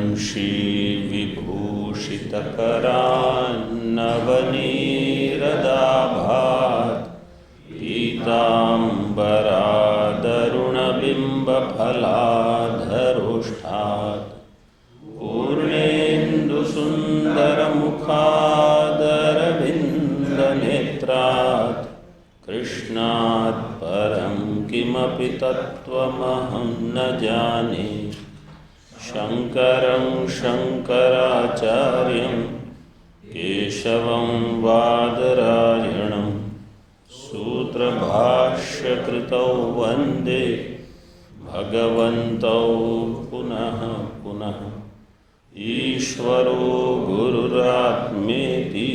वंशीविभूषितकरान्नवनीरदाभात् पीताम्बरादरुणबिम्बफलाधरुष्ठात् पूर्णेन्दुसुन्दरमुखादरविन्दनेत्रात् कृष्णात् परं किमपि तत्त्वमहं न जाने। शङ्करं शङ्कराचार्यं केशवं बादरायणं सूत्रभाष्यकृतौ वन्दे भगवन्तौ पुनः पुनः। ईश्वरो गुरुरात्मेति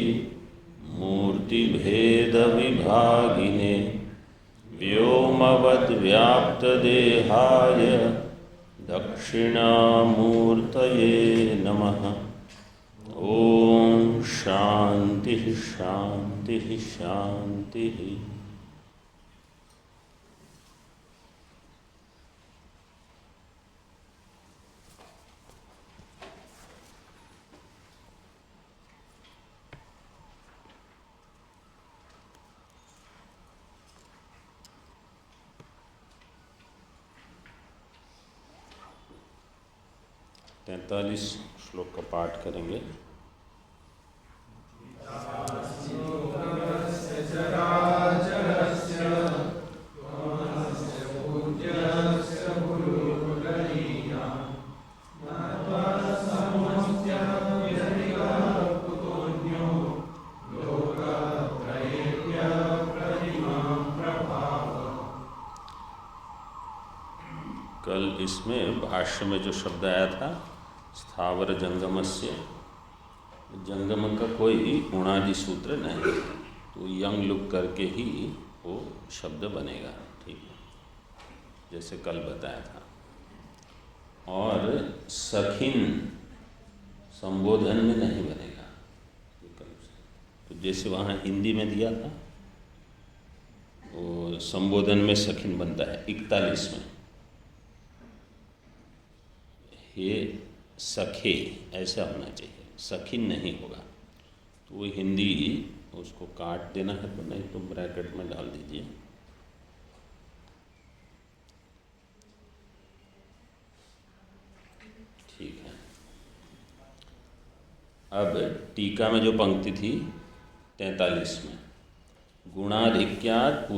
मूर्तिभेदविभागिने व्योमवद्व्याप्तदेहाय दक्षिणामूर्तये नमः। ओम शांति शांति शांति। तैंतालीस श्लोक का पाठ करेंगे। कल इसमें भाष्य में जो शब्द आया था स्थावर जंगमस्य, जंगम का कोई उणादि सूत्र नहीं है, तो यंग लुक करके ही वो शब्द बनेगा, ठीक है, जैसे कल बताया था। और सखिन संबोधन में नहीं बनेगा, तो जैसे वहाँ हिंदी में दिया था वो संबोधन में सखिन बनता है 41 में, ये सखे ऐसा होना चाहिए, सखिन नहीं होगा। तो वो हिंदी उसको काट देना है, तो नहीं तो ब्रैकेट में डाल दीजिए। ठीक है। अब टीका में जो पंक्ति थी 43 में, गुणाधिक्यात्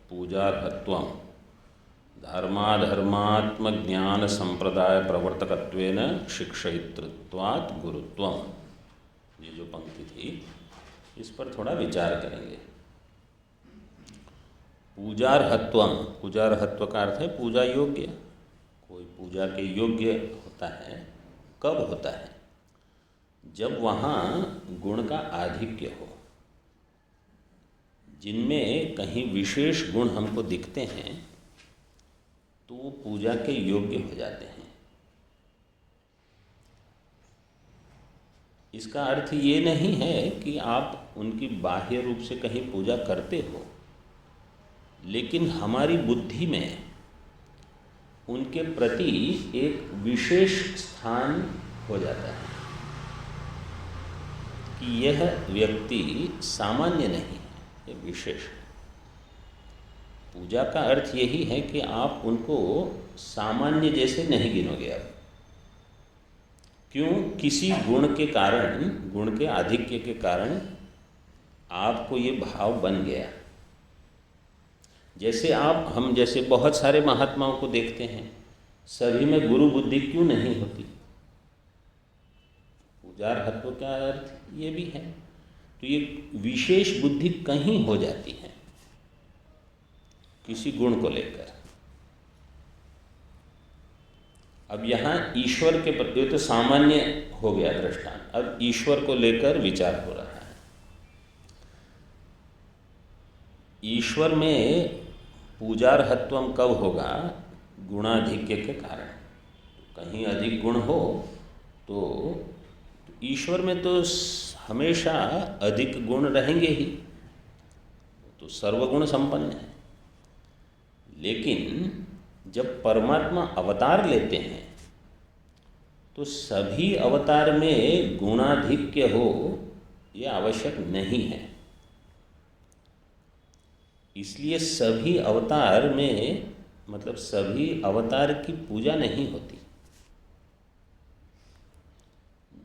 पूजार्हत्वम् धर्माधर्मात्म ज्ञान संप्रदाय प्रवर्तकत्वेन शिक्षयितृत्वात् गुरुत्वम्, ये जो पंक्ति थी इस पर थोड़ा विचार करेंगे। पूजार्हत्वम्, पूजार्हत्व का अर्थ है पूजा योग्य। कोई पूजा के योग्य होता है कब होता है? जब वहाँ गुण का आधिक्य हो, जिनमें कहीं विशेष गुण हमको दिखते हैं तो वो पूजा के योग्य हो जाते हैं। इसका अर्थ ये नहीं है कि आप उनकी बाह्य रूप से कहीं पूजा करते हो, लेकिन हमारी बुद्धि में उनके प्रति एक विशेष स्थान हो जाता है कि यह व्यक्ति सामान्य नहीं है, ये विशेष है। पूजा का अर्थ यही है कि आप उनको सामान्य जैसे नहीं गिनोगे। अब क्यों? किसी गुण के कारण, गुण के आधिक्य के कारण आपको ये भाव बन गया। जैसे हम जैसे बहुत सारे महात्माओं को देखते हैं, सभी में गुरु बुद्धि क्यों नहीं होती? पूजार्हत्व का अर्थ ये भी है। तो ये विशेष बुद्धि कहीं हो जाती है किसी गुण को लेकर। अब यहाँ ईश्वर के प्रति तो सामान्य हो गया दृष्टांत, अब ईश्वर को लेकर विचार हो रहा है। ईश्वर में पूजार्हत्वम कब होगा? गुणाधिक्य के कारण। कहीं अधिक गुण हो तो ईश्वर में तो हमेशा अधिक गुण रहेंगे ही, तो सर्वगुण संपन्न है। लेकिन जब परमात्मा अवतार लेते हैं तो सभी अवतार में गुणाधिक्य हो ये आवश्यक नहीं है। इसलिए सभी अवतार में मतलब सभी अवतार की पूजा नहीं होती।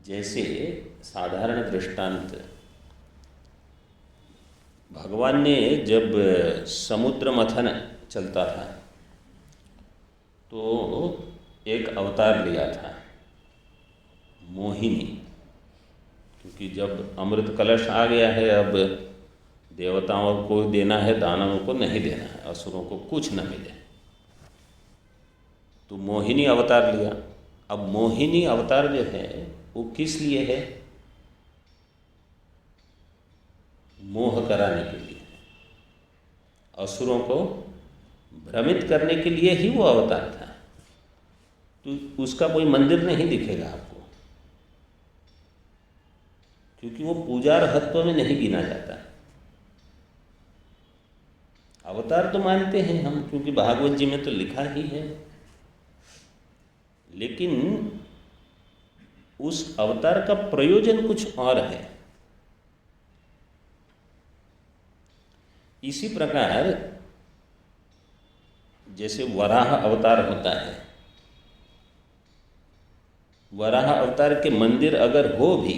जैसे साधारण दृष्टांत, भगवान ने जब समुद्र मंथन चलता था तो एक अवतार लिया था, मोहिनी। क्योंकि जब अमृत कलश आ गया है, अब देवताओं को देना है, दानवों को नहीं देना है, असुरों को कुछ न मिले, तो मोहिनी अवतार लिया। अब मोहिनी अवतार जो है वो किस लिए है? मोह कराने के लिए, असुरों को भ्रमित करने के लिए ही वो अवतार था। तो उसका कोई मंदिर नहीं दिखेगा आपको, क्योंकि वो पूजार्हत्व में नहीं गिना जाता। अवतार तो मानते हैं हम, क्योंकि भागवत जी में तो लिखा ही है, लेकिन उस अवतार का प्रयोजन कुछ और है। इसी प्रकार जैसे वराह अवतार होता है, वराह अवतार के मंदिर अगर हो भी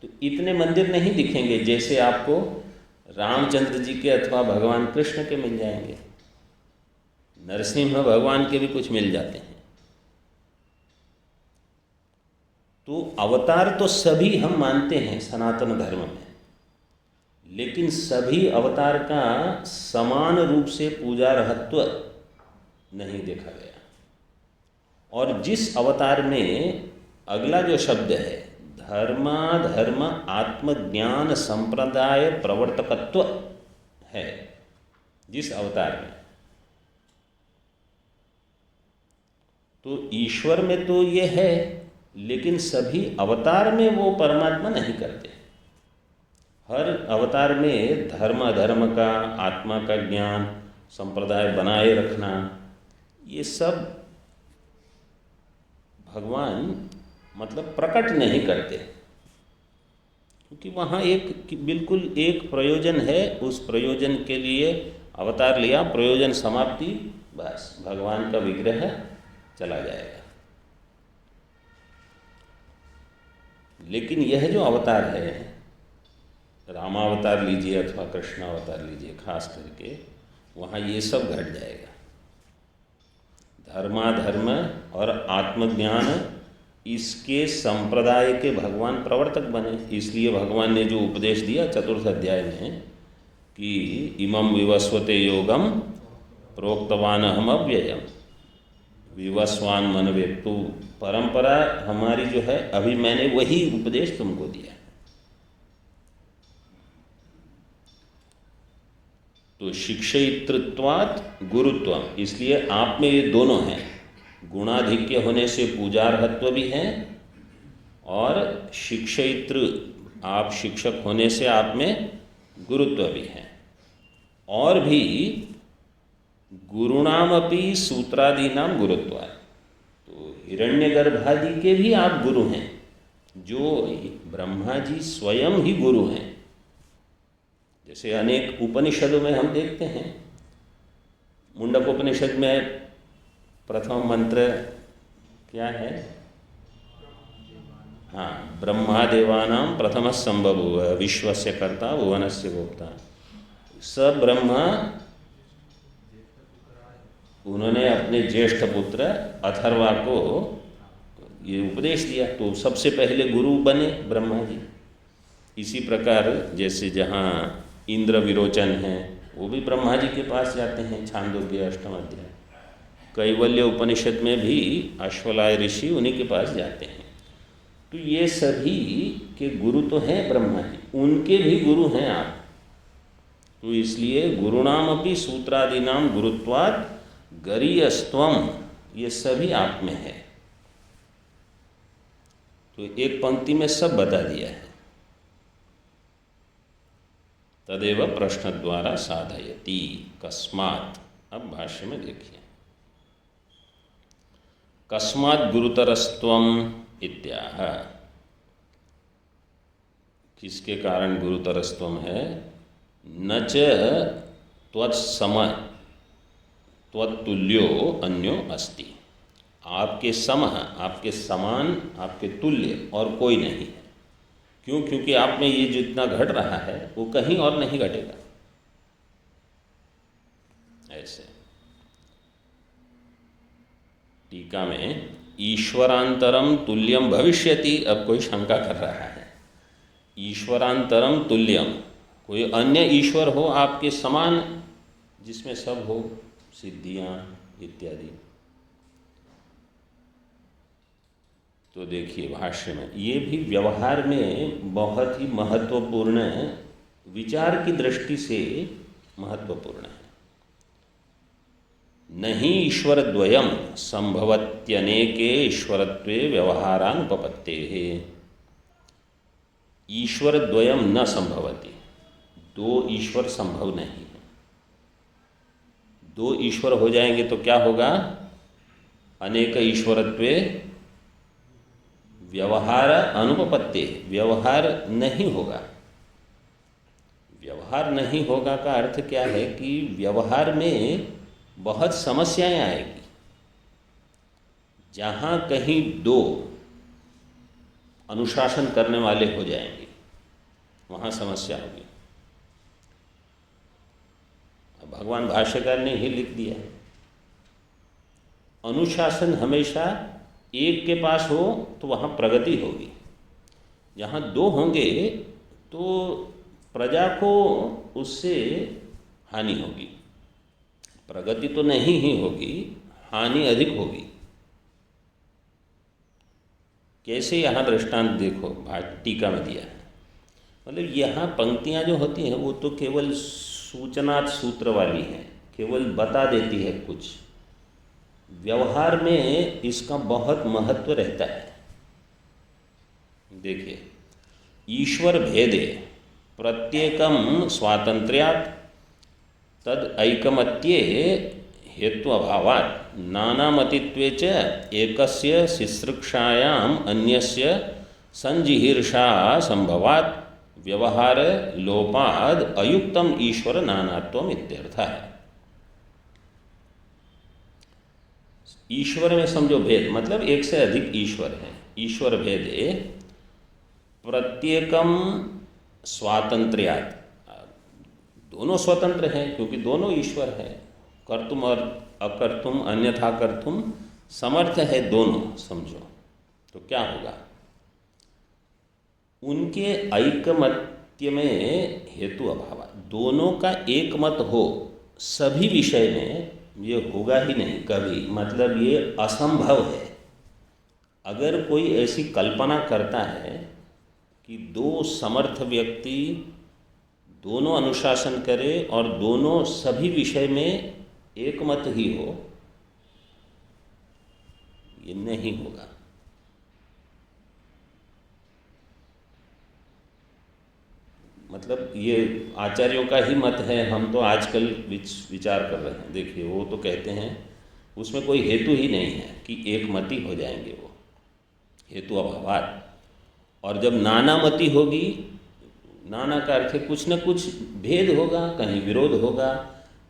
तो इतने मंदिर नहीं दिखेंगे जैसे आपको रामचंद्र जी के अथवा भगवान कृष्ण के मिल जाएंगे। नरसिंह भगवान के भी कुछ मिल जाते हैं। तो अवतार तो सभी हम मानते हैं सनातन धर्म में, लेकिन सभी अवतार का समान रूप से पूजार्हत्व नहीं देखा गया। और जिस अवतार में अगला जो शब्द है धर्माधर्म आत्मज्ञान संप्रदाय प्रवर्तकत्व है, जिस अवतार में, तो ईश्वर में तो ये है, लेकिन सभी अवतार में वो परमात्मा नहीं करते। हर अवतार में धर्म अधर्म का, आत्मा का ज्ञान, संप्रदाय बनाए रखना, ये सब भगवान मतलब प्रकट नहीं करते, क्योंकि वहाँ एक बिल्कुल एक प्रयोजन है। उस प्रयोजन के लिए अवतार लिया, प्रयोजन समाप्ति, बस भगवान का विग्रह चला जाएगा। लेकिन यह जो अवतार है, रामावतार लीजिए अथवा कृष्णावतार लीजिए, खास करके वहाँ ये सब घट जाएगा। धर्माधर्म और आत्मज्ञान, इसके संप्रदाय के भगवान प्रवर्तक बने। इसलिए भगवान ने जो उपदेश दिया चतुर्थ अध्याय में कि इमं विवस्वते योगम प्रोक्तवान हम अव्ययम विवस्वान मनवे। तो परंपरा हमारी जो है, अभी मैंने वही उपदेश तुमको दिया। तो शिक्षयितृत्वात् गुरुत्वम, इसलिए आप में ये दोनों हैं। गुणाधिक्य होने से पूजार्हत्व भी है, और शिक्षयितृ, आप शिक्षक होने से आप में गुरुत्व भी है। और भी गुरुणामपि सूत्रादीनाम गुरुत्वात्, तो हिरण्यगर्भादि के भी आप गुरु हैं, जो ब्रह्मा जी स्वयं ही गुरु हैं। जैसे अनेक उपनिषदों में हम देखते हैं, मुंडक उपनिषद में प्रथम मंत्र क्या है? हाँ, ब्रह्मादेवानां प्रथम संभव विश्वस्य कर्ता भुवनस्य भोक्ता। स ब्रह्मा, उन्होंने अपने ज्येष्ठ पुत्र अथर्वा को ये उपदेश दिया, तो सबसे पहले गुरु बने ब्रह्मा जी। इसी प्रकार जैसे जहाँ इंद्र विरोचन है, वो भी ब्रह्मा जी के पास जाते हैं, छांदोग्य अष्टम अध्याय। कैवल्य उपनिषद में भी अश्वलाय ऋषि उन्हीं के पास जाते हैं। तो ये सभी के गुरु तो हैं ब्रह्मा जी, उनके भी गुरु हैं आप। तो इसलिए गुरुणामपि सूत्रादीनाम गुरुत्वात् गरीयस्त्वम, ये सभी आप में है। तो एक पंक्ति में सब बता दिया है। तदेव प्रश्न द्वारा साधयति कस्मात्। अब भाष्य में देखिए, कस्मात् गुरुतरस्त्वम इत्याह। किसके कारण गुरुतरस्त्वम है? न च त्वत्सम त्वत्तुल्यो अन्यो अस्ति। आपके सम, आपके समान, आपके तुल्य और कोई नहीं है। क्यों? क्योंकि आप में ये जितना घट रहा है वो कहीं और नहीं घटेगा। ऐसे टीका में ईश्वरांतरम तुल्यम भविष्यति। अब कोई शंका कर रहा है, ईश्वरांतरम तुल्यम, कोई अन्य ईश्वर हो आपके समान जिसमें सब हो, सिद्धियां इत्यादि। तो देखिए भाष्य में ये भी व्यवहार में बहुत ही महत्वपूर्ण, विचार की दृष्टि से महत्वपूर्ण है। नहीं ईश्वरद्वयम संभवत्यनेके ईश्वरत्वे व्यवहारानुपपत्तेः। ईश्वरद्वयम न संभवति, दो ईश्वर संभव नहीं है। दो ईश्वर हो जाएंगे तो क्या होगा? अनेक ईश्वरत्वे व्यवहार अनुपपत्ति, व्यवहार नहीं होगा। व्यवहार नहीं होगा का अर्थ क्या है कि व्यवहार में बहुत समस्याएं आएगी। जहाँ कहीं दो अनुशासन करने वाले हो जाएंगे वहाँ समस्या होगी। भगवान भाष्यकार ने ही लिख दिया है, अनुशासन हमेशा एक के पास हो तो वहाँ प्रगति होगी, जहाँ दो होंगे तो प्रजा को उससे हानि होगी। प्रगति तो नहीं ही होगी, हानि अधिक होगी। कैसे? यहाँ दृष्टांत देखो, टीका में दिया है। मतलब यहाँ पंक्तियाँ जो होती हैं वो तो केवल सूचनात् सूत्र वाली हैं, केवल बता देती है कुछ। व्यवहार में इसका बहुत महत्व रहता है। देखिए, ईश्वर भेदे प्रत्येकम स्वातंत्र्यात् तद ऐकमत्ये हेतु अभावात् नानामतित्वे च एकस्य शिश्रुक्षायाम अन्यस्य संजिहीर्षा संभवात् व्यवहार लोपाद अयुक्तम ईश्वर नानात्वम इत्यर्थः। ईश्वर में समझो भेद, मतलब एक से अधिक ईश्वर है। ईश्वर भेदे प्रत्येकम स्वातंत्र्यात्, दोनों स्वतंत्र हैं क्योंकि दोनों ईश्वर है। कर्तुम और अकर्तुम, अन्यथा कर्तुम समर्थ है दोनों, समझो। तो क्या होगा? उनके ऐकमत्य में हेतु अभाव, दोनों का एक मत हो सभी विषय में, ये होगा ही नहीं कभी। मतलब ये असंभव है। अगर कोई ऐसी कल्पना करता है कि दो समर्थ व्यक्ति दोनों अनुशासन करे और दोनों सभी विषय में एक मत ही हो, ये नहीं होगा। मतलब ये आचार्यों का ही मत है, हम तो आजकल विचार कर रहे हैं। देखिए, वो तो कहते हैं उसमें कोई हेतु ही नहीं है कि एक मति हो जाएंगे, वो हेतु अभावात्। और जब नाना मति होगी, नाना का अर्थ है कुछ न कुछ भेद होगा, कहीं विरोध होगा,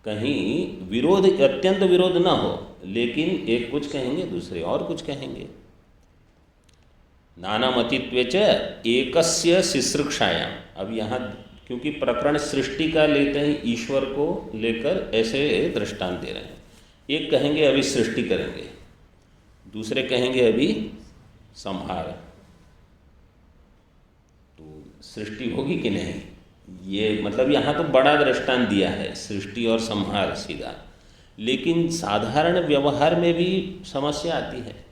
कहीं विरोध, अत्यंत विरोध ना हो, लेकिन एक कुछ कहेंगे दूसरे और कुछ कहेंगे। नाना मतित्वे च एकस्य शिश्रुक्षायाम। अब यहाँ क्योंकि प्रकरण सृष्टि का लेते हैं, ईश्वर को लेकर ऐसे दृष्टांत दे रहे हैं। एक कहेंगे अभी सृष्टि करेंगे, दूसरे कहेंगे अभी संहार। तो सृष्टि होगी कि नहीं, ये मतलब यहाँ तो बड़ा दृष्टांत दिया है, सृष्टि और संहार सीधा। लेकिन साधारण व्यवहार में भी समस्या आती है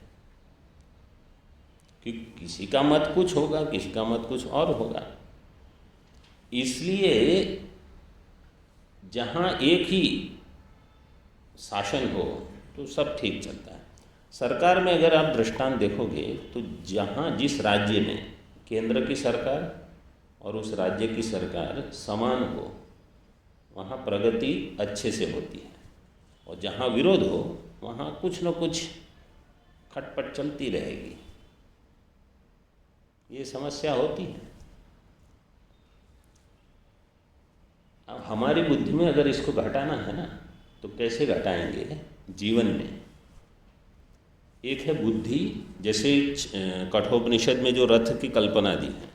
कि किसी का मत कुछ होगा, किसी का मत कुछ और होगा। इसलिए जहाँ एक ही शासन हो तो सब ठीक चलता है। सरकार में अगर आप दृष्टांत देखोगे तो जहाँ जिस राज्य में केंद्र की सरकार और उस राज्य की सरकार समान हो, वहाँ प्रगति अच्छे से होती है। और जहाँ विरोध हो वहाँ कुछ न कुछ खटपट चलती रहेगी। ये समस्या होती है। अब हमारी बुद्धि में अगर इसको घटाना है ना, तो कैसे घटाएंगे जीवन में? एक है बुद्धि, जैसे कठोपनिषद में जो रथ की कल्पना दी है,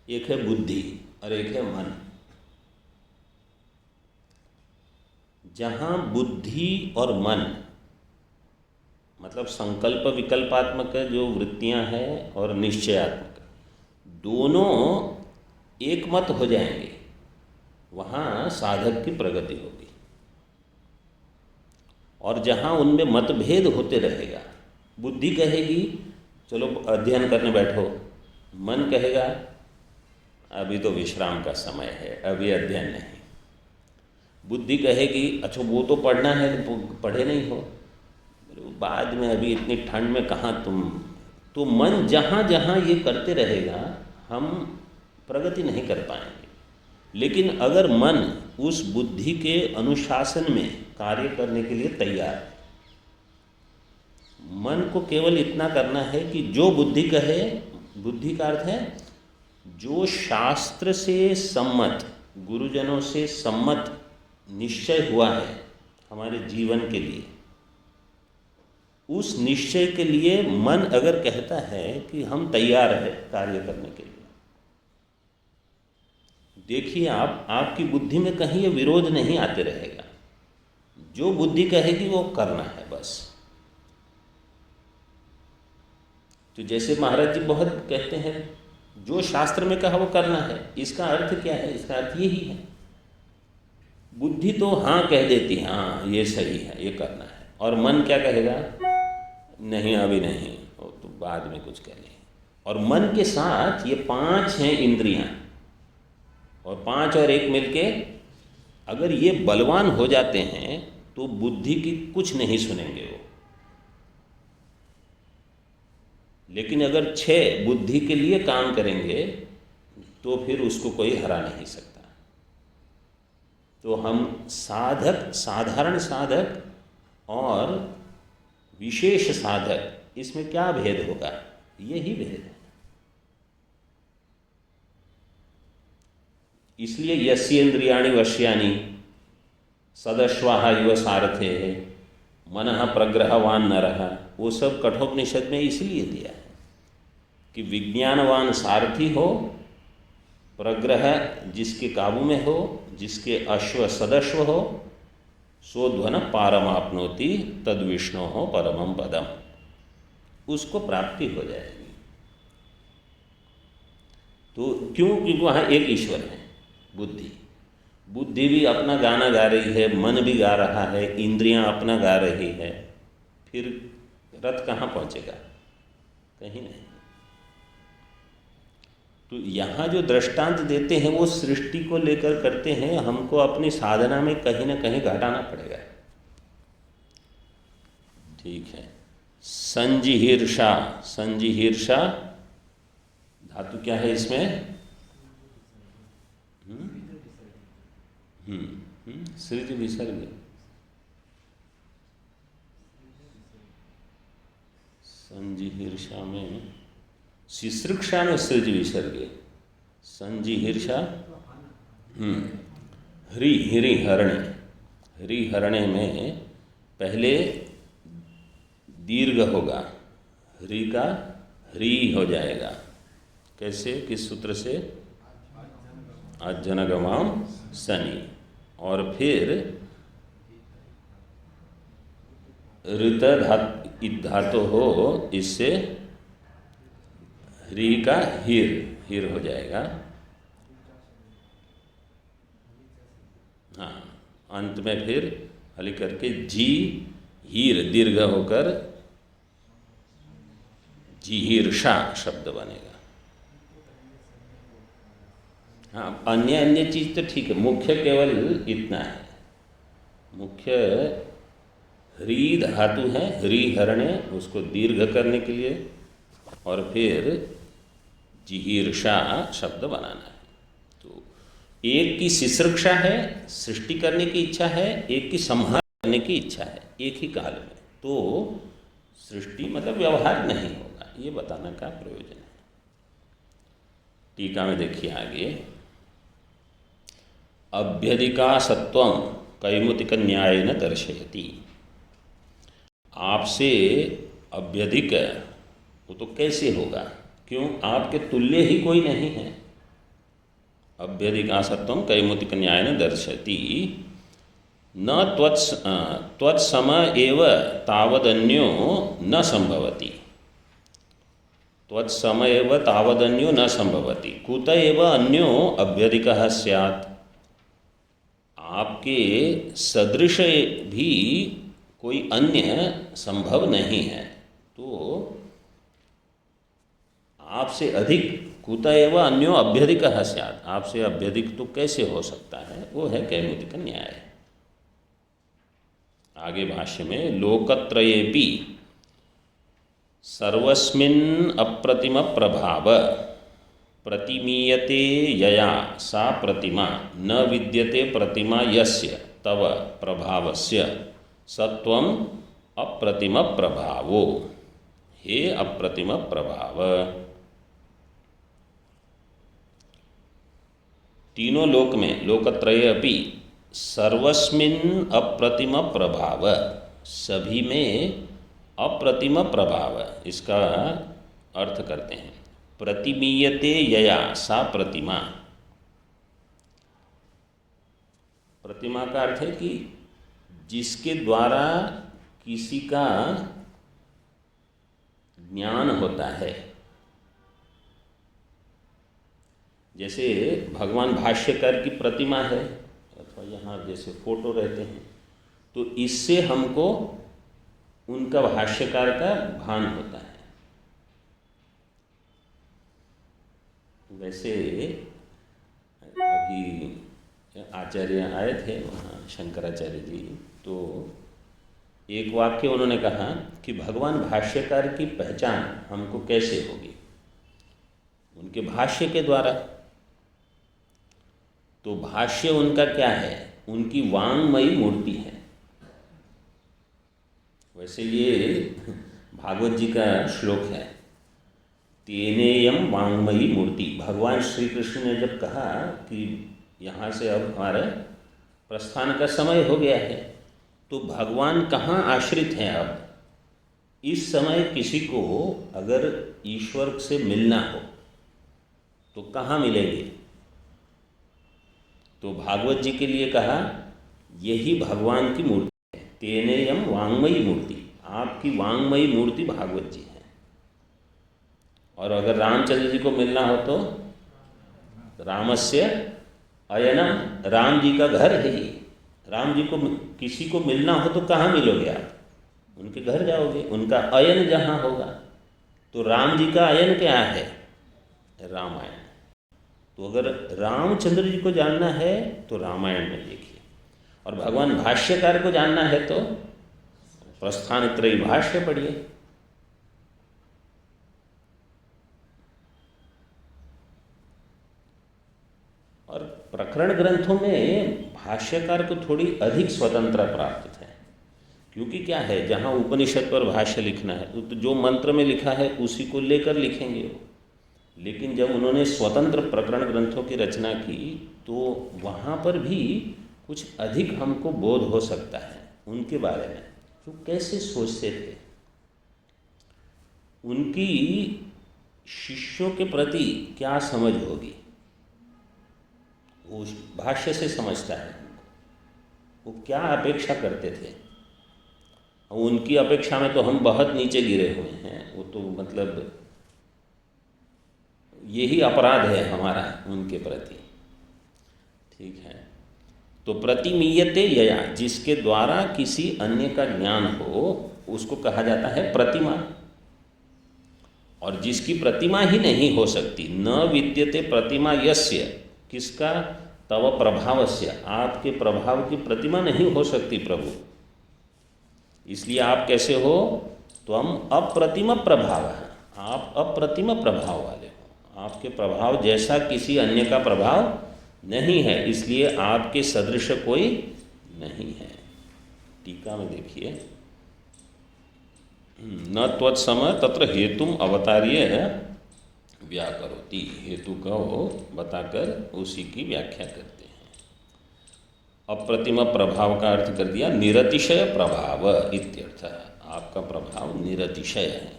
एक है बुद्धि और एक है मन। जहाँ बुद्धि और मन मतलब संकल्प विकल्पात्मक जो वृत्तियां हैं और निश्चयात्मक, दोनों एक मत हो जाएंगे, वहाँ साधक की प्रगति होगी। और जहाँ उनमें मतभेद होते रहेगा, बुद्धि कहेगी चलो अध्ययन करने बैठो, मन कहेगा अभी तो विश्राम का समय है, अभी अध्ययन नहीं। बुद्धि कहेगी अच्छा वो तो पढ़ना है, तो पढ़े नहीं हो, बाद में, अभी इतनी ठंड में कहाँ तुम। तो मन जहाँ जहाँ ये करते रहेगा, हम प्रगति नहीं कर पाएंगे। लेकिन अगर मन उस बुद्धि के अनुशासन में कार्य करने के लिए तैयार है, मन को केवल इतना करना है कि जो बुद्धि कहे, बुद्धि का अर्थ है जो शास्त्र से सम्मत, गुरुजनों से सम्मत निश्चय हुआ है हमारे जीवन के लिए, उस निश्चय के लिए मन अगर कहता है कि हम तैयार है कार्य करने के लिए, देखिए आप, आपकी बुद्धि में कहीं ये विरोध नहीं आते रहेगा। जो बुद्धि कहेगी वो करना है बस। तो जैसे महाराज जी बहुत कहते हैं जो शास्त्र में कहा वो करना है, इसका अर्थ क्या है? इसका अर्थ यही है। बुद्धि तो हाँ कह देती है, हाँ ये सही है, ये करना है, और मन क्या कहेगा? नहीं अभी नहीं, वो तो बाद में कुछ करें। और मन के साथ ये 5 हैं इंद्रियां, और 5 और 1 मिलके अगर ये बलवान हो जाते हैं तो बुद्धि की कुछ नहीं सुनेंगे वो। लेकिन अगर 6 बुद्धि के लिए काम करेंगे तो फिर उसको कोई हरा नहीं सकता। तो हम साधक, साधारण साधक और विशेष साधक, इसमें क्या भेद होगा? यही भेद है। इसलिए यस्येन्द्रियाणि वश्यानि सदश्वाः इव सारथे मनः प्रग्रहवान नरः, वो सब कठोपनिषद में इसलिए दिया है कि विज्ञानवान सारथी हो, प्रग्रह जिसके काबू में हो, जिसके अश्व सदश्व हो, सोध्वन पारमाप्नोति तद विष्णो हो परमं पदम, उसको प्राप्ति हो जाएगी। तो क्यों? क्योंकि वहाँ एक ईश्वर है। बुद्धि भी अपना गाना गा रही है, मन भी गा रहा है, इंद्रियां अपना गा रही है, फिर रथ कहाँ पहुँचेगा? कहीं नहीं। तो यहाँ जो दृष्टांत देते हैं वो सृष्टि को लेकर करते हैं, हमको अपनी साधना में कहीं ना कहीं घटाना पड़ेगा। ठीक है। संजिहीर्षा, संजिहीर्षा धातु क्या है इसमें? सृज विसर्ग। संजिहीर्षा में, शिश्रुक्षा में सृज विसर्ग, संजिहीर्षा ह्री हिरी हरणे, ह्री हरणे में पहले दीर्घ होगा, ह्री का ह्री हो जाएगा। कैसे? किस सूत्र से? आज्जनगमाम सनी, और फिर ऋत धातु हो, इससे ह्री का हीर, हीर हो जाएगा। हाँ, अंत में फिर हली करके जी हीर दीर्घ होकर जिहीर्षा शब्द बनेगा। हाँ, अन्य अन्य चीज़ तो ठीक है, मुख्य केवल इतना है। मुख्य ह्री धातु है, ह्री हरणे, उसको दीर्घ करने के लिए, और फिर जिहीर्षा शब्द बनाना है। तो एक की शिश्रुक्षा है, सृष्टि करने की इच्छा है, एक की संहार करने की इच्छा है एक ही काल में। तो सृष्टि मतलब व्यवहार नहीं होगा, ये बताने का प्रयोजन है। टीका में देखिए आगे, अभ्यधिका सत्वम कैमुतिक न्याय न दर्शयति। आपसे अभ्यधिक वो तो कैसे होगा, क्यों, आपके तुल्य ही कोई नहीं है। अभ्यधिका सत्वम कैमुतिक न्याय न दर्शयति न त्वत्सम एव तावदन्यो न संभवति। त्वत्सम एव तावदन्यो न संभवति कुत एव अन्यो अभ्यधिकः स्यात्। आपके सदृश भी कोई अन्य संभव नहीं है, तो आपसे अधिक कुत एव अन्यो अभ्यधिकः स्यात्, आपसे अभ्यधिक तो कैसे हो सकता है, वो है कैमुतिक न्याय। आगे भाष्य में, लोकत्रयेपि सर्वस्मिन् अप्रतिम प्रभाव प्रतिमीयते यया सा प्रतिमा न विद्यते प्रतिमा यस्य तव प्रभावस्य सत्वम अप्रतिम प्रभावो। हे अप्रतिम प्रभाव, तीनों लोक में, लोकत्रये अपि सर्वस्मिन् अप्रतिम प्रभाव, सभी में अप्रतिम प्रभाव, इसका अर्थ करते हैं प्रतिमीयते यया सा प्रतिमा। प्रतिमा का अर्थ है कि जिसके द्वारा किसी का ज्ञान होता है। जैसे भगवान भाष्यकार की प्रतिमा है, अथवा यहाँ जैसे फोटो रहते हैं, तो इससे हमको उनका भाष्यकार का भान होता है। वैसे अभी आचार्य आए थे वहाँ, शंकराचार्य जी, तो एक वाक्य उन्होंने कहा कि भगवान भाष्यकार की पहचान हमको कैसे होगी, उनके भाष्य के द्वारा। तो भाष्य उनका क्या है, उनकी वांगमयी मूर्ति है। वैसे ये भागवत जी का श्लोक है, तेनेयम वांगमयी मूर्ति। भगवान श्री कृष्ण ने जब कहा कि यहाँ से अब हमारे प्रस्थान का समय हो गया है, तो भगवान कहाँ आश्रित हैं अब। इस समय किसी को अगर ईश्वर से मिलना हो तो कहाँ मिलेंगे, तो भागवत जी के लिए कहा यही भगवान की मूर्ति है, तेनेयम वांगमयी मूर्ति। आपकी वांगमयी मूर्ति भागवत जी है। और अगर रामचंद्र जी को मिलना हो तो रामस्य अयनम, राम जी का घर है ही। राम जी को किसी को मिलना हो तो कहाँ मिलोगे आप, उनके घर जाओगे, उनका अयन जहाँ होगा। तो राम जी का अयन क्या है, रामायण। तो अगर रामचंद्र जी को जानना है तो रामायण में देखिए, और भगवान भाष्यकार को जानना है तो प्रस्थान त्रयी भाष्य पढ़िए। और प्रकरण ग्रंथों में भाष्यकार को थोड़ी अधिक स्वतंत्रता प्राप्त है, क्योंकि क्या है, जहाँ उपनिषद पर भाष्य लिखना है तो जो मंत्र में लिखा है उसी को लेकर लिखेंगे वो। लेकिन जब उन्होंने स्वतंत्र प्रकरण ग्रंथों की रचना की तो वहाँ पर भी कुछ अधिक हमको बोध हो सकता है उनके बारे में, वो कैसे सोचते थे, उनकी शिष्यों के प्रति क्या समझ होगी, वो भाष्य से समझता है वो क्या अपेक्षा करते थे। उनकी अपेक्षा में तो हम बहुत नीचे गिरे हुए हैं, वो तो मतलब यही अपराध है हमारा उनके प्रति। ठीक है, तो प्रतिमीयते यया, जिसके द्वारा किसी अन्य का ज्ञान हो उसको कहा जाता है प्रतिमा। और जिसकी प्रतिमा ही नहीं हो सकती, न विद्यते प्रतिमा यस्य, किसका, तव प्रभावस्य, आपके प्रभाव की प्रतिमा नहीं हो सकती प्रभु। इसलिए आप कैसे हो, त्वम अप्रतिम प्रभाव, आप अप्रतिम प्रभाव वाले हो, आपके प्रभाव जैसा किसी अन्य का प्रभाव नहीं है, इसलिए आपके सदृश कोई नहीं है। टीका में देखिए, न त्वत्सम तत्र हेतुम अवतार्य व्याकरोति, हेतु को बताकर उसी की व्याख्या करते हैं। अप्रतिम प्रभाव का अर्थ कर दिया निरतिशय प्रभाव इत्यर्थ। आपका प्रभाव निरतिशय है।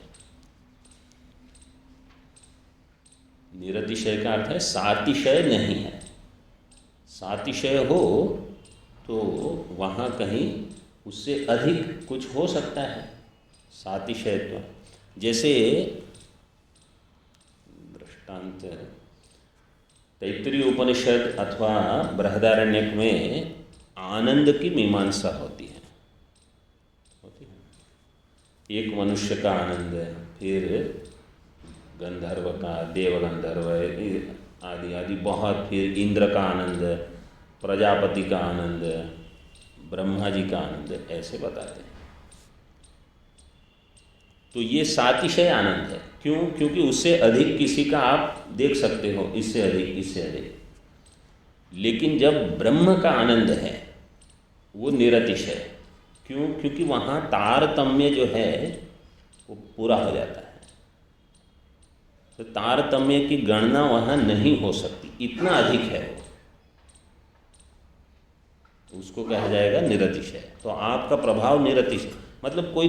निरतिशय का अर्थ है सातिशय नहीं है। सातिशय हो तो वहाँ कहीं उससे अधिक कुछ हो सकता है। सातिशय तो जैसे दृष्टांत तैत्तरीय उपनिषद अथवा बृहदारण्यक में आनंद की मीमांसा होती है। एक मनुष्य का आनंद, फिर गंधर्व का, देवगंधर्व आदि आदि बहुत, फिर इंद्र का आनंद, प्रजापति का आनंद, ब्रह्मा जी का आनंद, ऐसे बताते हैं। तो ये सातिशय आनंद है। क्यों? क्योंकि उससे अधिक किसी का आप देख सकते हो, इससे अधिक, इससे अधिक। लेकिन जब ब्रह्म का आनंद है वो निरतिशय। क्यों? क्योंकि वहाँ तारतम्य जो है वो पूरा हो जाता है। तो तारतम्य की गणना वहाँ नहीं हो सकती, इतना अधिक है वो, उसको कहा जाएगा निरतिशय। तो आपका प्रभाव निरतिशय मतलब कोई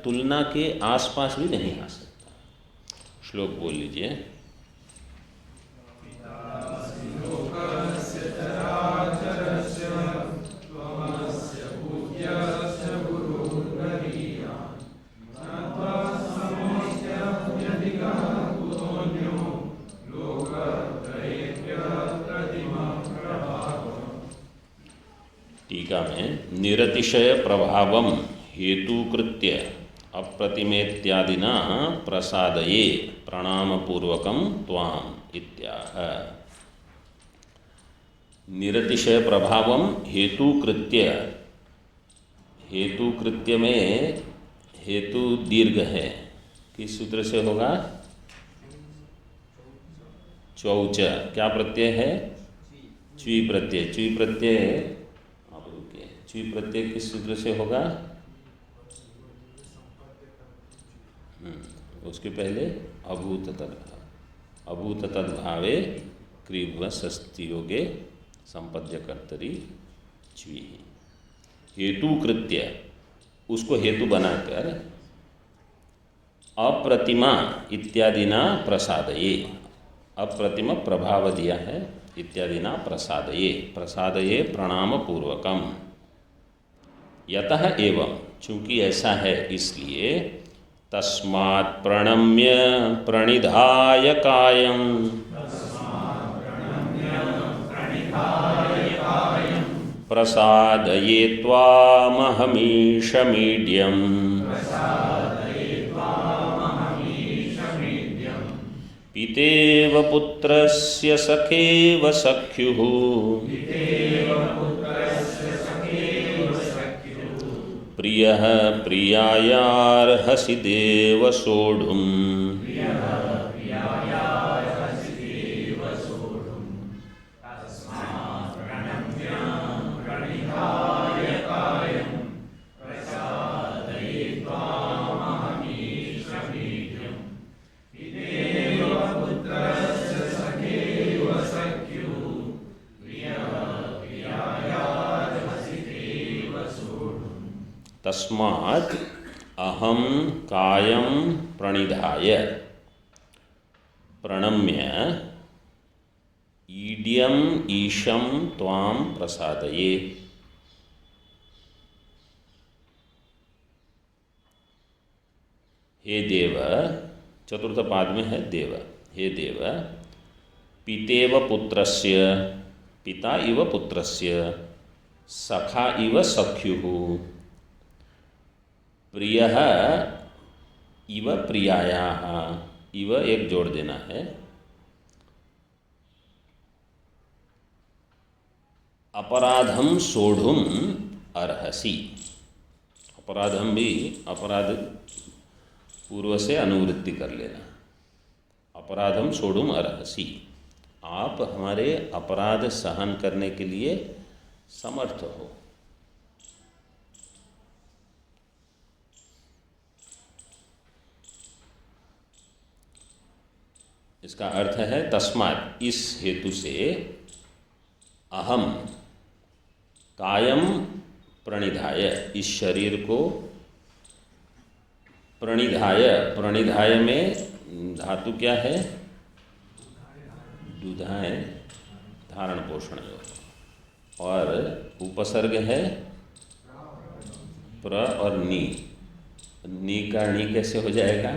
तुलना के आसपास भी नहीं आ सकता। श्लोक बोल लीजिए। टीका में निरतिशय प्रभावम हेतुकृत्य अप्रतिमेत्यादिना प्रसादये प्रणामपूर्वकं त्वाम इत्याह। निरतिशय प्रभावम हेतुकृत्य, हेतुकृत्य में हेतु दीर्घ है, किस सूत्र से होगा? चौच। क्या प्रत्यय है? च्वी प्रत्यय। च्वी प्रत्यय, आप रुकिए, च्वी प्रत्यय किस सूत्र से होगा? उसके पहले अभूत तद्भाव। अभूत तद्भावे क्रीव षष्ठी योगे संपद्य कर्तरी च्वी। हेतु कृत्य, उसको हेतु बनाकर अप्रतिमा इत्यादि ना प्रसादये, अप्रतिम प्रभाव दिया है, इत्यादि ना प्रसादये, प्रसादये प्रणाम पूर्वकम। यतः एवं, चूँकि ऐसा है इसलिए, तस्मात् प्रणम्य प्रणिधाय कायं प्रसादये त्वामहमीश मीड्यम् पितेव पुत्रस्य सखेव सख्युः प्रियः प्रियायार्हसि देव सोढुम्। तस्मात् अहम कायं प्रणिधाय प्रणम्य ईड्यम ईशम त्वाम प्रसादये। हे देव, चतुर्थ पाद में है देव। हे देव, पितेव पुत्रस्य, पिता इव पुत्रस्य, सखा इव सख्युः, प्रियः इव प्रियायाः, इव एक जोड़ देना है, अपराधम सोढ़ुम अर्हसि। अपराधम भी अपराध पूर्व से अनुवृत्ति कर लेना। अपराधम सोढ़ुम अर्हसि, आप हमारे अपराध सहन करने के लिए समर्थ हो। इसका अर्थ है तस्मात्, इस हेतु से, अहम कायम प्रणिधाय, इस शरीर को प्रणिधाय, प्रणिधाय में धातु क्या है? दुधाय, धारण पोषण योग, और उपसर्ग है प्र और नी का नी कैसे हो जाएगा?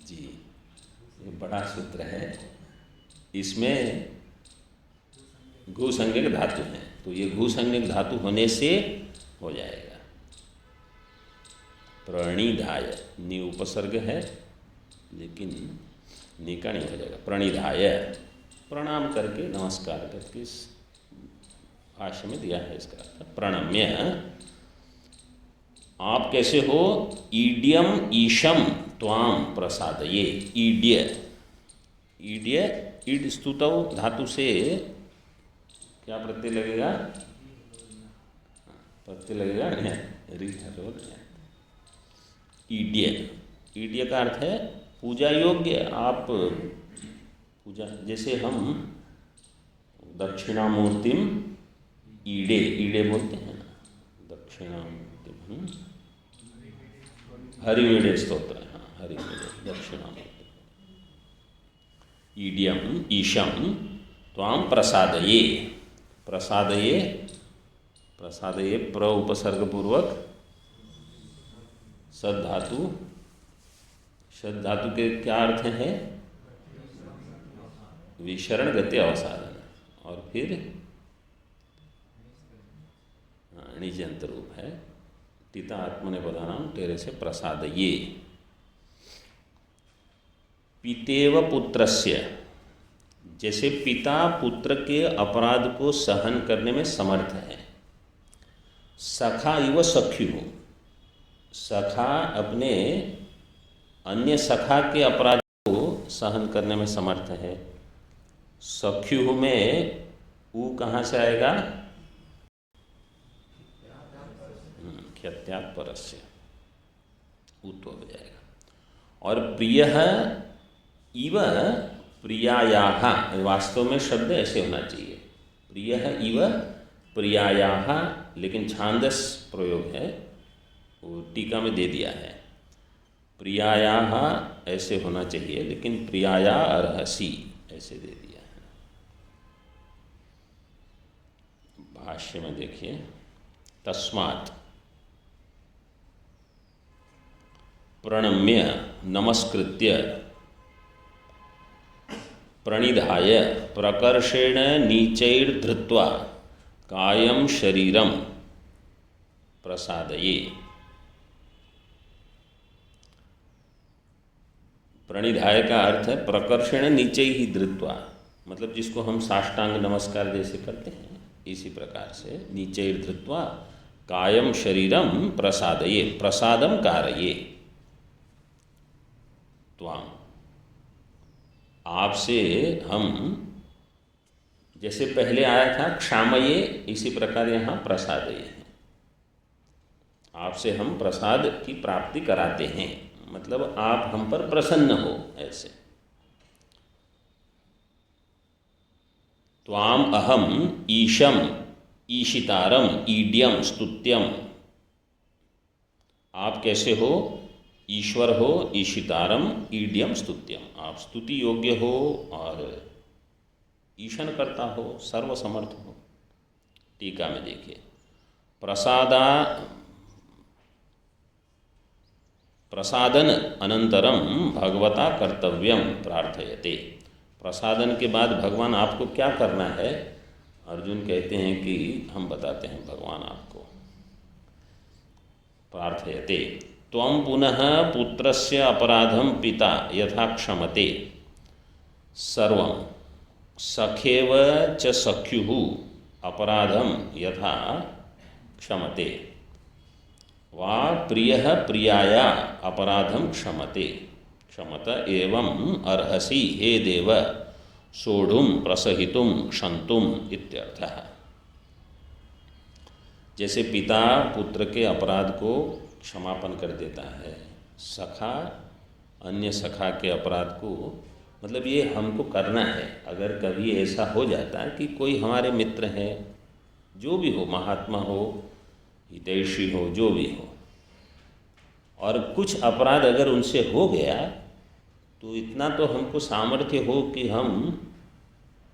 जी, ये बड़ा सूत्र है। इसमें घू संज्ञक धातु है, तो ये घू संज्ञक धातु होने से हो जाएगा प्रणिधाय। नी उपसर्ग है लेकिन नी का नहीं हो जाएगा। प्रणिधाय, प्रणाम करके, नमस्कार करके, इस भाष्य में दिया है इसका अर्थ। प्रणम्य, आप कैसे हो? ईड्यम ईशम त्वाम प्रसादये। ईड्य, ईड्य, ईड स्तुतौ धातु से क्या प्रत्यय लगेगा? प्रत्यय लगेगा ईड्य। ईड्य का अर्थ है पूजा योग्य। आप पूजा, जैसे हम दक्षिणामूर्तिम ईडे, ईडे बोलते हैं ना, दक्षिणामूर्तिम हरिमीडे स्तोत्र है, हाँ, हरिमीडे दक्षिणामूर्ति। ईड्यम ईशम त्वाम प्रसादये। प्रसादये, प्रसादये प्र उपसर्ग पूर्वक सद धातु, सद धातु के क्या अर्थ हैं? विशरण गति अवसाधन, और फिर निजंत रूप है टीता आत्मनेपदानाम तेरे से प्रसादये। पितेव पुत्रस्य, जैसे पिता पुत्र के अपराध को सहन करने में समर्थ है। सखा इव सख्यु, सखा अपने अन्य सखा के अपराध को सहन करने में समर्थ है। सख्यु में ऊ कहाँ से आएगा? ख्यत्यात् परस्य, उत्व हो जाएगा। और प्रिय इव प्रियायाः, वास्तव में शब्द ऐसे होना चाहिए, प्रिय इव प्रियायाः, लेकिन छांदस प्रयोग है, वो टीका में दे दिया है। प्रियायाः ऐसे होना चाहिए, लेकिन प्रियाया अर्हसि ऐसे दे दिया है। भाष्य में देखिए, तस्मात् प्रणम्य नमस्कृत्य प्रणिधाय प्रकर्षेण नीचैर्धृत्वा कायं शरीरं प्रसादये। प्रणिधाय का अर्थ है प्रकर्षण नीचे ही धृत्वा, मतलब जिसको हम साष्टांग नमस्कार जैसे करते हैं, इसी प्रकार से नीचे ही धृत्वा कायम शरीरम प्रसादये, प्रसादम कारये। त्वाम, आपसे हम, जैसे पहले आया था क्षामये, इसी प्रकार यहाँ प्रसादये है। आपसे हम प्रसाद की प्राप्ति कराते हैं, मतलब आप हम पर प्रसन्न हो ऐसे। त्वाम अहम ईशम ईशितारम ईड्यम स्तुत्यम, आप कैसे हो? ईश्वर हो, ईशितारम ईड्यम स्तुत्यम, आप स्तुति योग्य हो और ईशन करता हो, सर्वसमर्थ हो। टीका में देखिए, प्रसादन अनंतरम भगवता कर्तव्यम प्रार्थयते। प्रसादन के बाद भगवान आपको क्या करना है? अर्जुन कहते हैं कि हम बताते हैं भगवान आपको। प्रार्थयते त्वं पुनः पुत्रस्य अपराधं पिता यथा क्षमते सर्वं सखेव च सख्युः अपराधं यथा क्षमते वा प्रियः प्रियाया अपराधं क्षमते क्षमत एवं अर्हसि हे देव सोढ़ुं प्रसहितुं क्षन्तुम् इत्यर्थः। जैसे पिता पुत्र के अपराध को क्षमापन कर देता है, सखा अन्य सखा के अपराध को, मतलब ये हमको करना है। अगर कभी ऐसा हो जाता है कि कोई हमारे मित्र हैं, जो भी हो, महात्मा हो, हितैषी हो, जो भी हो, और कुछ अपराध अगर उनसे हो गया, तो इतना तो हमको सामर्थ्य हो कि हम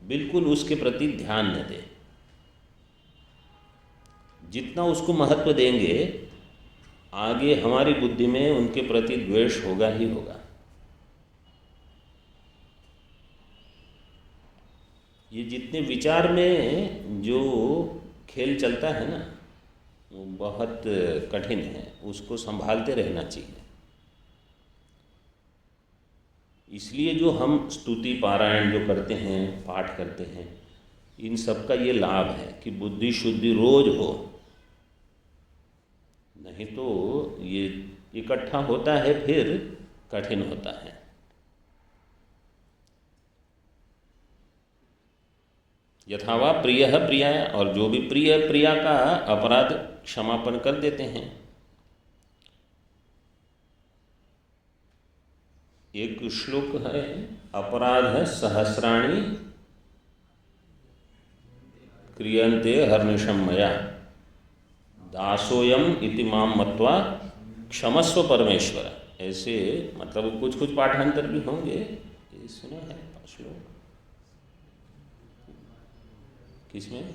बिल्कुल उसके प्रति ध्यान न दें। जितना उसको महत्व देंगे, आगे हमारी बुद्धि में उनके प्रति द्वेष होगा ही होगा। ये जितने विचार में जो खेल चलता है ना, वो बहुत कठिन है, उसको संभालते रहना चाहिए। इसलिए जो हम स्तुति पारायण जो करते हैं, पाठ करते हैं, इन सब का ये लाभ है कि बुद्धि शुद्धि रोज हो, नहीं तो ये इकट्ठा होता है फिर कठिन होता है। यथावा प्रिय प्रिया, और जो भी प्रिय प्रिया का अपराध क्षमापन कर देते हैं। एक श्लोक है, अपराध है सहस्राणि क्रियन्ते हर्निशं मया दासोयम इति माम मत्वा क्षमस्व परमेश्वर। ऐसे मतलब कुछ कुछ पाठांतर भी होंगे, ये सुना है श्लोक किसमें?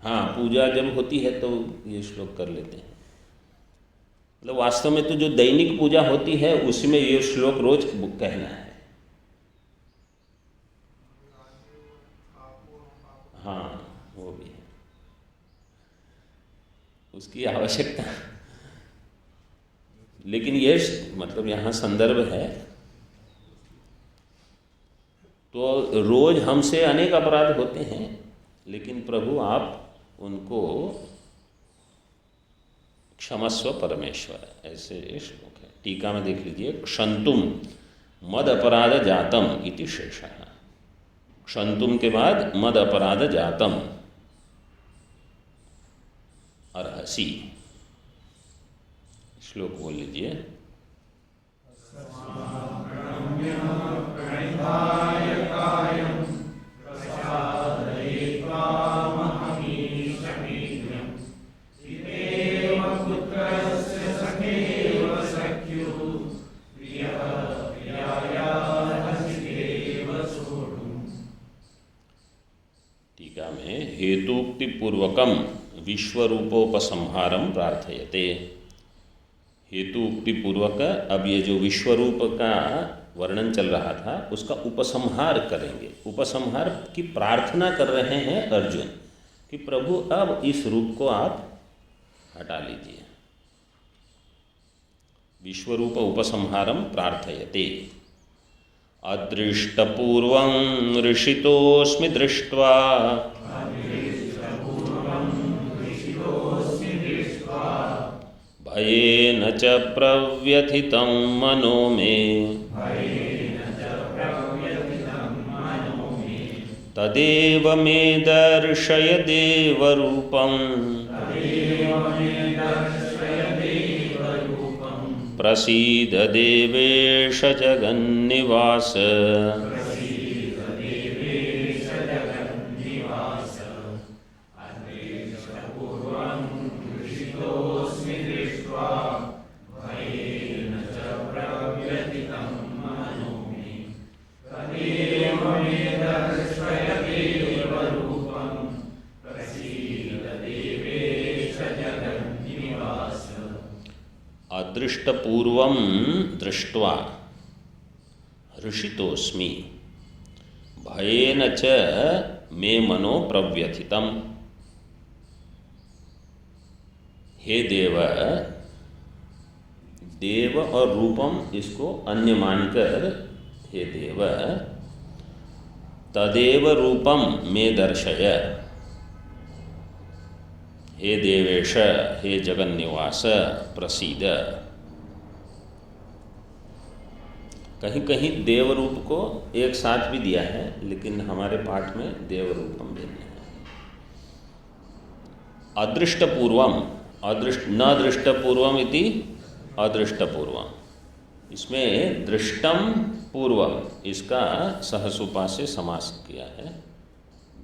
हाँ, पूजा जब होती है तो ये श्लोक कर लेते हैं। मतलब वास्तव में तो जो दैनिक पूजा होती है उसमें ये श्लोक रोज कहना है। हाँ, वो भी है, उसकी आवश्यकता। लेकिन ये मतलब यहाँ संदर्भ है, तो रोज हमसे अनेक अपराध होते हैं, लेकिन प्रभु आप उनको क्षमस्व परमेश्वर, ऐसे श्लोक है। टीका में देख लीजिए, क्षंतुम मद अपराध जातम इति शेषः। क्षंतुम के बाद मद अपराध जातम, अर्हसि। श्लोक बोल लीजिए। टीका में हेतुक्ति पूर्वकम विश्वरूपोपसंहारम प्रार्थयते। हेतुक्ति पूर्वक, अब ये जो विश्वरूप का वर्णन चल रहा था उसका उपसंहार करेंगे। उपसंहार की प्रार्थना कर रहे हैं अर्जुन कि प्रभु अब इस रूप को आप हटा लीजिए। विश्वरूप उपसंहारम प्रार्थयते। अदृष्टपूर्वं ऋषितोऽस्मि दृष्ट्वा भयेन च प्रव्यथितं मनो मे तदेव मे दर्शय देवरूपं प्रसीद देवेश जगन्निवास। अदृष्टपूर्वं दृष्ट्वा हृषितोऽस्मि भयेन च मे मनो प्रव्यथितम्। हे देव, देव और रूपम इसको अन्य मानकर, हे देव तदेव रूपम मे दर्शय। हे देवेश, हे जगन्निवास, प्रसीद। कहीं कहीं देव रूप को एक साथ भी दिया है, लेकिन हमारे पाठ में देव रूपम भी है। अदृष्टपूर्वम, अदृष्ट न दृष्टपूर्वम इति अदृष्टपूर्वम, इसमें दृष्टम पूर्वम इसका सहसुपा से समास किया है।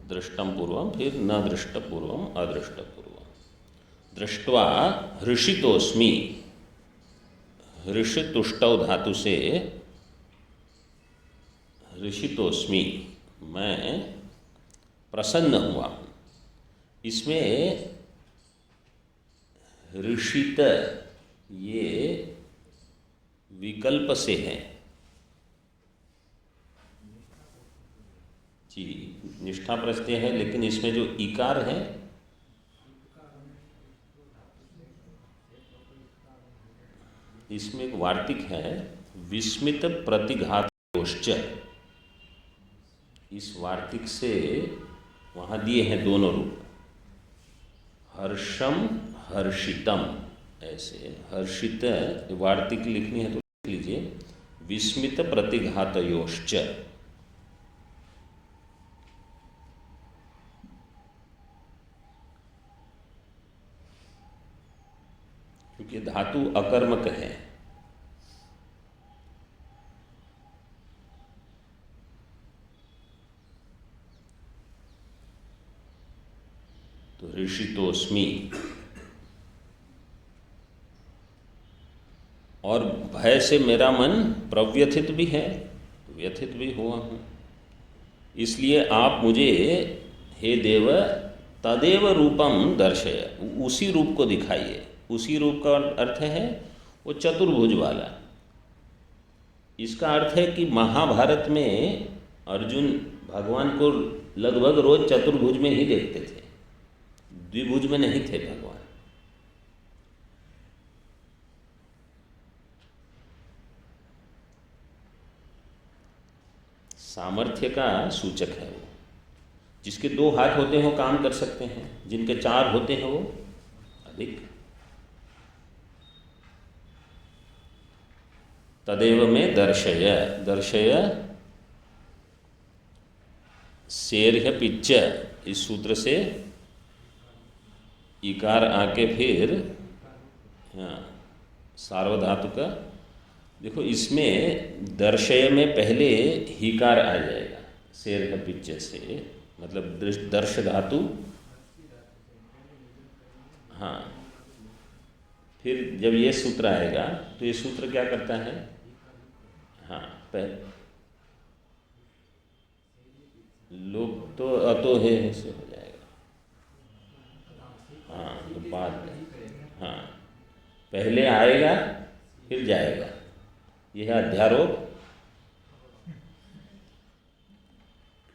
दृष्टम पूर्वम, फिर न दृष्टपूर्वम अदृष्टपूर्वम। दृष्ट्वा हृषितोस्मि, हृष तुष्टौ धातु से हृषितोस्मि, मैं प्रसन्न हुआ। इसमें हृषित ये विकल्प से है जी, निष्ठा प्रत्यय है, लेकिन इसमें जो इकार है इसमें एक वार्तिक है, विस्मित प्रतिघातोश्च। इस वार्तिक से वहाँ दिए हैं दोनों रूप, हर्षम हर्षितम, ऐसे हर्षित वार्तिक लिखनी है तो लिख लीजिए, विस्मित प्रतिघातयोश्च। क्योंकि धातु अकर्मक है, तो हृषितोस्मि। और भय से मेरा मन प्रव्यथित भी है, व्यथित भी हुआ हूँ, इसलिए आप मुझे हे देव तदेव रूपम दर्शय, उसी रूप को दिखाइए। उसी रूप का अर्थ है वो चतुर्भुज वाला। इसका अर्थ है कि महाभारत में अर्जुन भगवान को लगभग रोज चतुर्भुज में ही देखते थे, द्विभुज में नहीं थे भगवान। सामर्थ्य का सूचक है वो। जिसके 2 हाथ होते हैं वो काम कर सकते हैं, जिनके 4 होते हैं वो अधिक। तदेव में दर्शय, दर्शय सेर्ह पिच्च, इस सूत्र से इकार आके फिर सार्वधातु का, देखो इसमें दर्शय में पहले हिकार आ जाएगा सेर्ह पिच्च से, मतलब दर्श धातु। हाँ, फिर जब ये सूत्र आएगा तो ये सूत्र क्या करता है, हाँ लोग तो अतो है से हो जाएगा, हाँ तो बाद में, हाँ पहले आएगा फिर जाएगा, यह है अध्यारोप।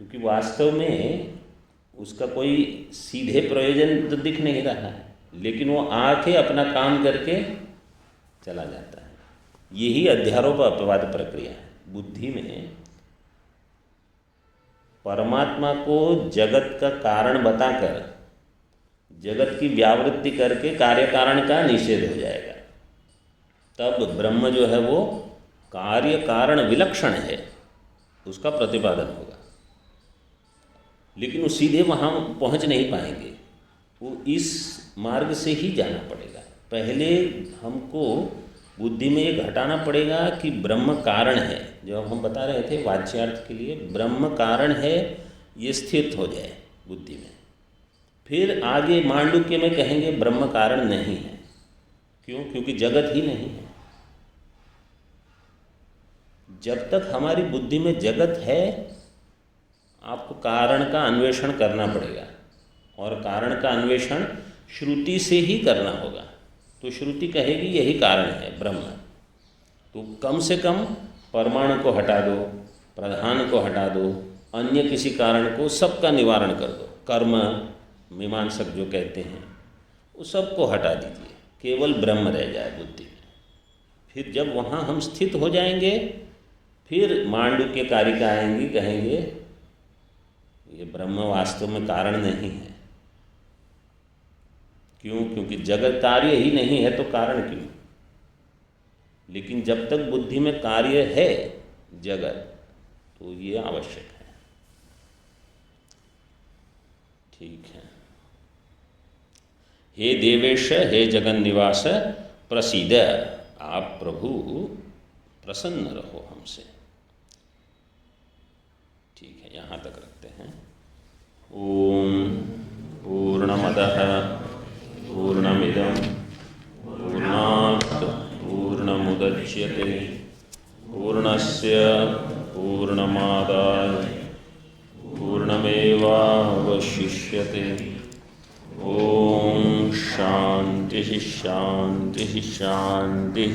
क्योंकि वास्तव में उसका कोई सीधे प्रयोजन तो दिख नहीं रहा है, लेकिन वो आके अपना काम करके चला जाता है। यही अध्यारोप अपवाद प्रक्रिया है। बुद्धि में परमात्मा को जगत का कारण बताकर जगत की व्यावृत्ति करके कार्य कारण का निषेध हो जाएगा, तब ब्रह्म जो है वो कार्य कारण विलक्षण है, उसका प्रतिपादन होगा। लेकिन वो सीधे वहाँ पहुँच नहीं पाएंगे, वो इस मार्ग से ही जाना पड़ेगा। पहले हमको बुद्धि में ये घटाना पड़ेगा कि ब्रह्म कारण है, जो हम बता रहे थे वाच्यार्थ के लिए, ब्रह्म कारण है, ये स्थित हो जाए बुद्धि में। फिर आगे मांडुक्य में कहेंगे ब्रह्म कारण नहीं है। क्यों? क्योंकि जगत ही नहीं है। जब तक हमारी बुद्धि में जगत है, आपको कारण का अन्वेषण करना पड़ेगा, और कारण का अन्वेषण श्रुति से ही करना होगा। तो श्रुति कहेगी यही कारण है ब्रह्म, तो कम से कम परमाणु को हटा दो, प्रधान को हटा दो, अन्य किसी कारण को, सबका निवारण कर दो। कर्म मीमांसक जो कहते हैं वो सबको हटा दीजिए, केवल ब्रह्म रह जाए बुद्धि में। फिर जब वहाँ हम स्थित हो जाएंगे, फिर मांडुक्य कारिका आएंगी, कहेंगे ये ब्रह्म वास्तव में कारण नहीं है। क्यों? क्योंकि जगत कार्य ही नहीं है तो कारण क्यों? लेकिन जब तक बुद्धि में कार्य है जगत, तो ये आवश्यक है। ठीक है। हे देवेश, हे जगन निवास, प्रसीद, आप प्रभु प्रसन्न रहो हमसे। ठीक है, यहाँ तक रखते हैं। ओम पूर्णमदः पूर्णमिदं पूर्णात् पूर्णमुदच्यते पूर्णस्य पूर्णमादाय पूर्णमेवावशिष्यते। ओम शांति शांति शांति।